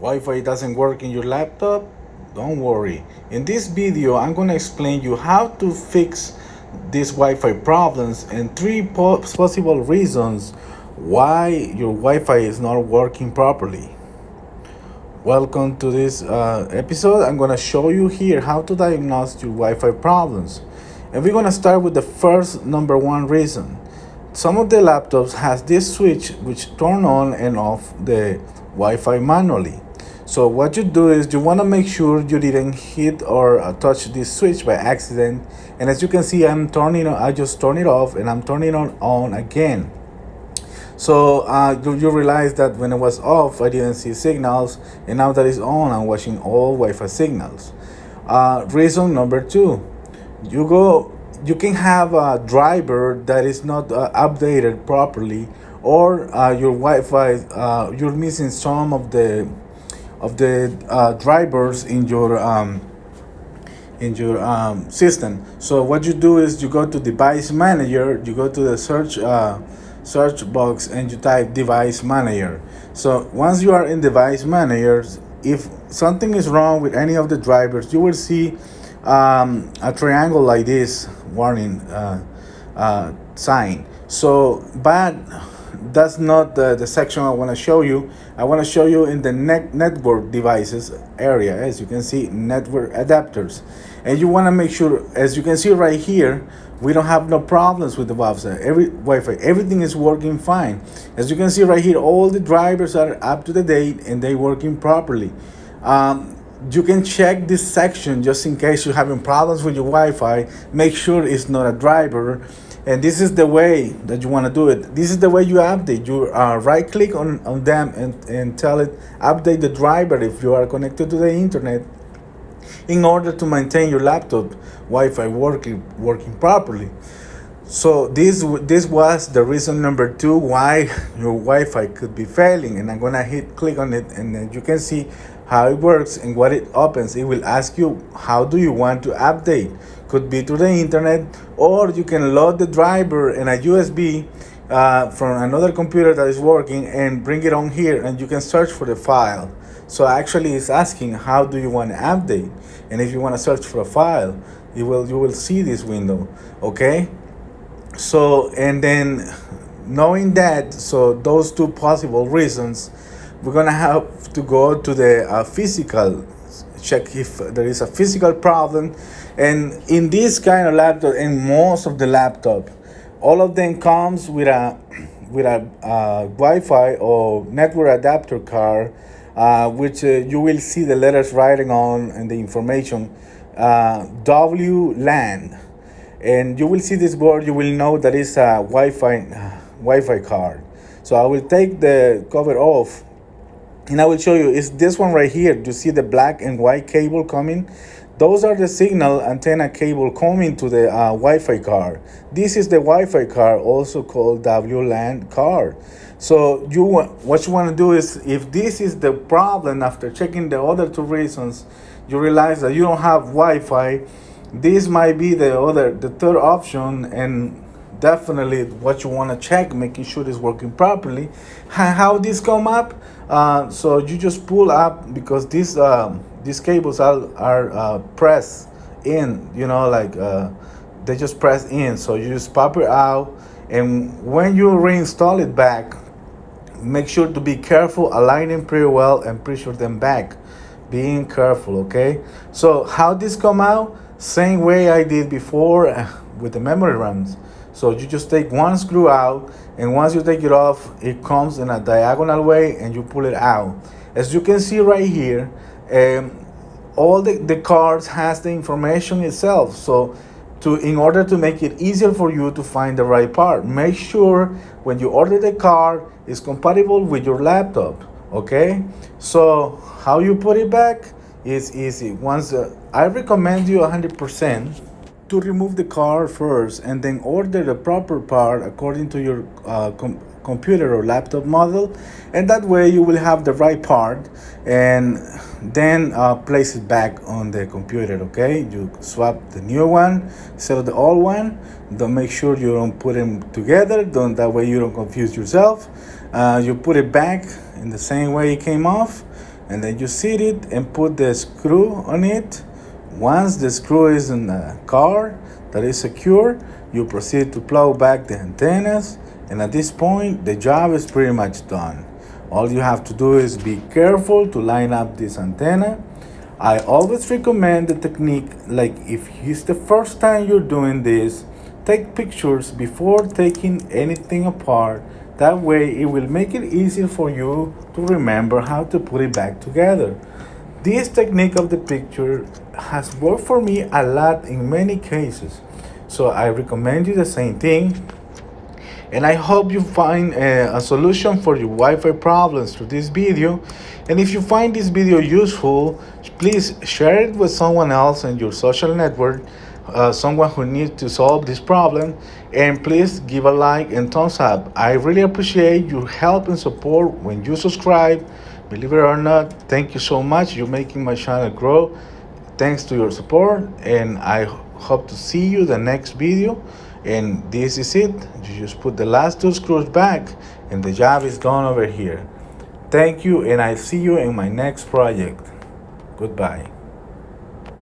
Wi-Fi doesn't work in your laptop? Don't worry. In this video, I'm going to explain you how to fix these Wi-Fi problems and three possible reasons why your Wi-Fi is not working properly. Welcome to this episode. I'm going to show you here how to diagnose your Wi-Fi problems. And we're going to start with the first number one reason. Some of the laptops has this switch which turn on and off the Wi-Fi manually. So what you do is you want to make sure you didn't hit or touch this switch by accident. And as you can see, I just turn it off and I'm turning it on again. So you realize that when it was off, I didn't see signals, and now that it's on, I'm watching all Wi-Fi signals. Reason number two, you can have a driver that is not updated properly, or your Wi-Fi you're missing some of the drivers in your system. So what you do is you go to device manager, you go to the search box and you type device manager. So once you are in device manager, if something is wrong with any of the drivers, you will see a triangle like this warning sign. So but that's not the section I want to show you. I want to show you in the network devices area. As you can see, network adapters, and you want to make sure, as you can see right here, we don't have no problems with the Wi-Fi. Everything is working fine. As you can see right here, all the drivers are up to the date and they working properly. You can check this section just in case you're having problems with your Wi-Fi. Make sure it's not a driver. And this is the way that you want to do it. This is the way you update. You right click on them and tell it update the driver if you are connected to the internet, in order to maintain your laptop Wi-Fi working properly. So this was the reason number two why your Wi-Fi could be failing. And I'm gonna click on it, and then you can see how it works and what it opens. It will ask you, how do you want to update? Could be to the internet, or you can load the driver in a USB from another computer that is working and bring it on here, and you can search for the file. So actually it's asking, how do you want to update? And if you want to search for a file, you will see this window. Okay. So, and then knowing that, so those two possible reasons, we're gonna have to go to the physical, check if there is a physical problem. And in this kind of laptop, and most of the laptop, all of them comes with a Wi-Fi or network adapter card, which you will see the letters writing on and the information, WLAN. And you will see this board, you will know that it's a Wi-Fi card. So I will take the cover off and I will show you. It's this one right here. You see the black and white cable coming? Those are the signal antenna cable coming to the Wi-Fi card. This is the Wi-Fi card, also called WLAN card. So what you want to do is, if this is the problem, after checking the other two reasons, you realize that you don't have Wi-Fi, this might be the third option, and definitely what you want to check, making sure it's working properly. How this come up? So you just pull up, because these cables are pressed in, like they just press in. So you just pop it out, and when you reinstall it back, make sure to be careful, align them pretty well and pressure them back. Being careful, okay? So how this come out? Same way I did before with the memory RAMs. So you just take one screw out, and once you take it off, it comes in a diagonal way and you pull it out. As you can see right here, all the cards has the information itself. So in order to make it easier for you to find the right part, make sure when you order the card, it's compatible with your laptop. Okay, so how you put it back is easy. Once I recommend you 100% to remove the card first, and then order the proper part according to your computer or laptop model, and that way you will have the right part, and then place it back on the computer. Okay, you swap the new one instead of the old one. Don't make sure you don't put them together. Don't, that way you don't confuse yourself. You put it back in the same way it came off, and then you seat it and put the screw on it. Once the screw is in the car that is secure, you proceed to plug back the antennas, and at this point the job is pretty much done. All you have to do is be careful to line up this antenna. I always recommend the technique, like if it's the first time you're doing this, take pictures before taking anything apart. That way it will make it easier for you to remember how to put it back together. This technique of the picture has worked for me a lot in many cases. So I recommend you the same thing. And I hope you find a solution for your Wi-Fi problems through this video. And if you find this video useful, please share it with someone else in your social network, someone who needs to solve this problem. And please give a like and thumbs up. I really appreciate your help and support when you subscribe. Believe it or not, thank you so much. You're making my channel grow. Thanks to your support, and I hope to see you the next video. And this is it. You just put the last two screws back and the job is done over here. Thank you, and I'll see you in my next project. Goodbye.